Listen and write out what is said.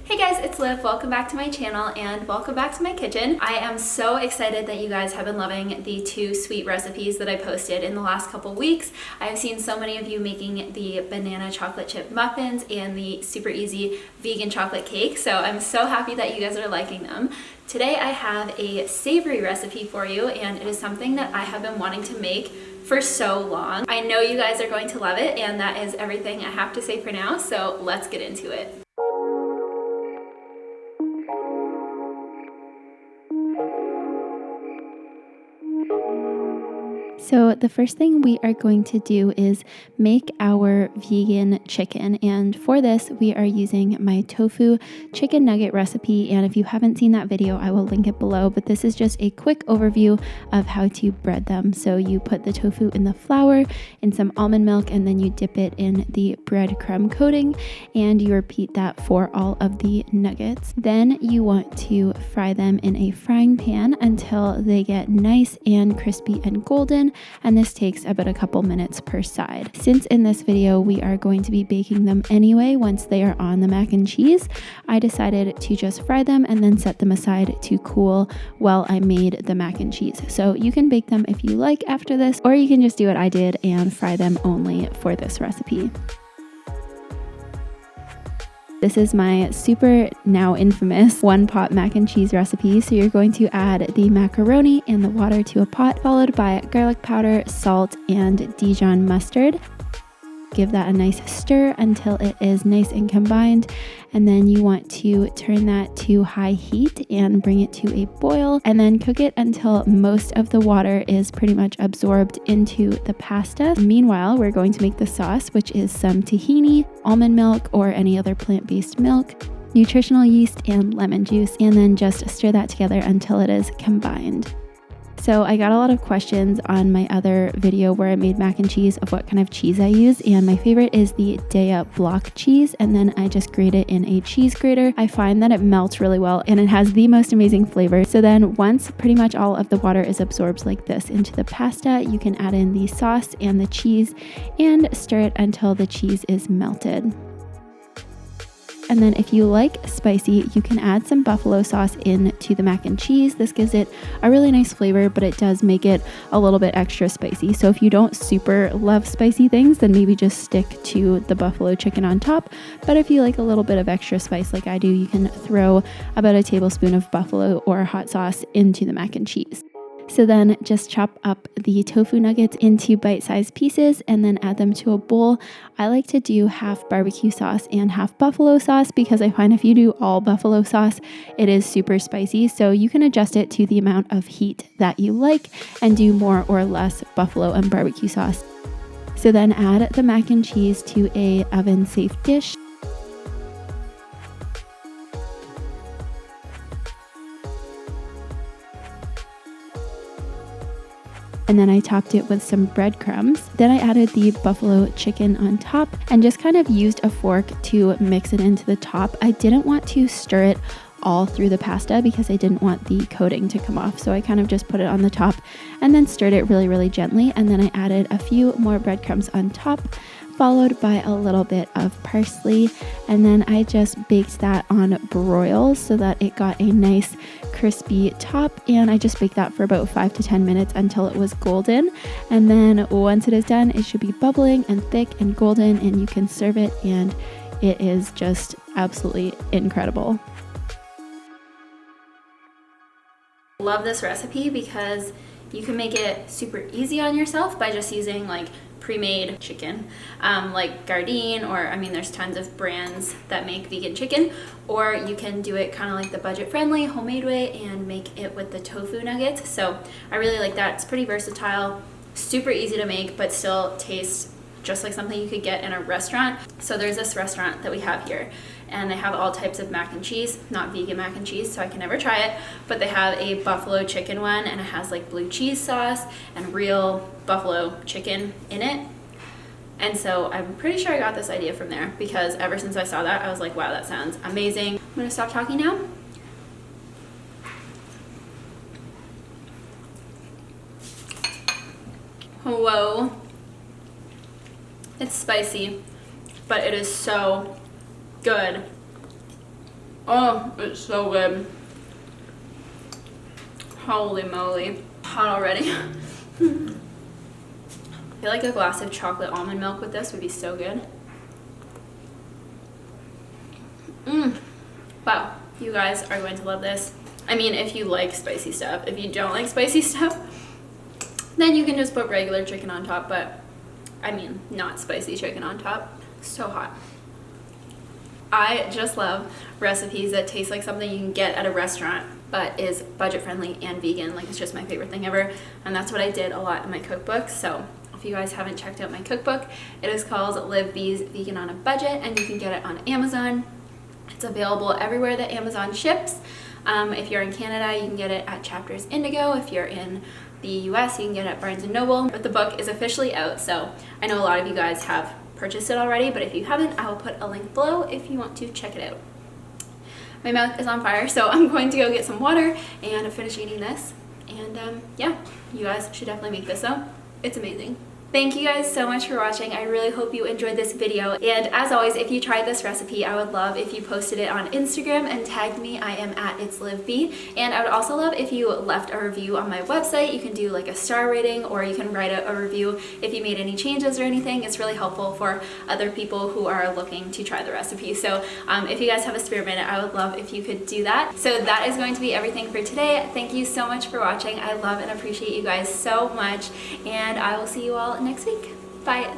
Hey guys, it's Liv. Welcome back to my channel and welcome back to my kitchen. I am so excited that you guys have been loving the 2 sweet recipes that I posted in the last couple weeks. I've seen so many of you making the banana chocolate chip muffins and the super easy vegan chocolate cake, so I'm so happy that you guys are liking them. Today I have a savory recipe for you, and it is something that I have been wanting to make for so long. I know you guys are going to love it, and that is everything I have to say for now, so let's get into it. So the first thing we are going to do is make our vegan chicken, and for this we are using my tofu chicken nugget recipe, and if you haven't seen that video I will link it below, but this is just a quick overview of how to bread them. So you put the tofu in the flour, in some almond milk, and then you dip it in the breadcrumb coating, and you repeat that for all of the nuggets. Then you want to fry them in a frying pan until they get nice and crispy and golden, and this takes about a couple minutes per side. Since in this video we are going to be baking them anyway once they are on the mac and cheese, I decided to just fry them and then set them aside to cool while I made the mac and cheese. So you can bake them if you like after this, or you can just do what I did and fry them only for this recipe. This is my super now infamous 1-pot mac and cheese recipe. So you're going to add the macaroni and the water to a pot, followed by garlic powder, salt, and Dijon mustard. Give that a nice stir until it is nice and combined, and then you want to turn that to high heat and bring it to a boil, and then cook it until most of the water is pretty much absorbed into the pasta. Meanwhile, we're going to make the sauce, which is some tahini, almond milk, or any other plant-based milk, nutritional yeast, and lemon juice, and then just stir that together until it is combined. So I got a lot of questions on my other video where I made mac and cheese of what kind of cheese I use, and my favorite is the Daya block cheese, and then I just grate it in a cheese grater. I find that it melts really well and it has the most amazing flavor. So then once pretty much all of the water is absorbed like this into the pasta, you can add in the sauce and the cheese and stir it until the cheese is melted. And then if you like spicy, you can add some buffalo sauce into the mac and cheese. This gives it a really nice flavor, but it does make it a little bit extra spicy. So if you don't super love spicy things, then maybe just stick to the buffalo chicken on top. But if you like a little bit of extra spice like I do, you can throw about a tablespoon of buffalo or hot sauce into the mac and cheese. So then just chop up the tofu nuggets into bite-sized pieces and then add them to a bowl. I like to do half barbecue sauce and half buffalo sauce because I find if you do all buffalo sauce, it is super spicy. So you can adjust it to the amount of heat that you like and do more or less buffalo and barbecue sauce. So then add the mac and cheese to a oven-safe dish. And then I topped it with some breadcrumbs. Then I added the buffalo chicken on top and just kind of used a fork to mix it into the top. I didn't want to stir it all through the pasta because I didn't want the coating to come off. So I kind of just put it on the top and then stirred it really, really gently. And then I added a few more breadcrumbs on top, followed by a little bit of parsley, and then I just baked that on broils so that it got a nice crispy top, and I just baked that for about 5 to 10 minutes until it was golden. And then once it is done, it should be bubbling and thick and golden, and you can serve it, and it is just absolutely incredible. Love this recipe because you can make it super easy on yourself by just using like pre-made chicken, like Gardein, or I mean there's tons of brands that make vegan chicken, or you can do it kind of like the budget-friendly homemade way and make it with the tofu nuggets. So I really like that. It's pretty versatile, super easy to make, but still tastes just like something you could get in a restaurant. So there's this restaurant that we have here, and they have all types of mac and cheese, not vegan mac and cheese, so I can never try it, but they have a buffalo chicken one, and it has like blue cheese sauce and real buffalo chicken in it. And so I'm pretty sure I got this idea from there because ever since I saw that, I was like, wow, that sounds amazing. I'm gonna stop talking now. Whoa. It's spicy, but it is so good. Oh, it's so good. Holy moly. Hot already. I feel like a glass of chocolate almond milk with this would be so good. Wow, you guys are going to love this. I mean, if you like spicy stuff. If you don't like spicy stuff, then you can just put regular chicken on top, but I mean, not spicy chicken on top. So hot. I just love recipes that taste like something you can get at a restaurant but is budget friendly and vegan. Like, it's just my favorite thing ever, and that's what I did a lot in my cookbook. So if you guys haven't checked out my cookbook, it is called Live Bees Vegan on a Budget, and you can get it on Amazon. It's available everywhere that Amazon ships. If you're in Canada, you can get it at Chapters Indigo. If you're in the US, you can get it at Barnes & Noble. But the book is officially out, so I know a lot of you guys have purchased it already, but if you haven't, I will put a link below if you want to check it out. My mouth is on fire, so I'm going to go get some water and finish eating this. And yeah, you guys should definitely make this though. It's amazing. Thank you guys so much for watching. I really hope you enjoyed this video. And as always, if you tried this recipe, I would love if you posted it on Instagram and tagged me. I am at itslivebee. And I would also love if you left a review on my website. You can do like a star rating, or you can write a review if you made any changes or anything. It's really helpful for other people who are looking to try the recipe. So if you guys have a spare minute, I would love if you could do that. So that is going to be everything for today. Thank you so much for watching. I love and appreciate you guys so much. And I will see you all next week. Bye.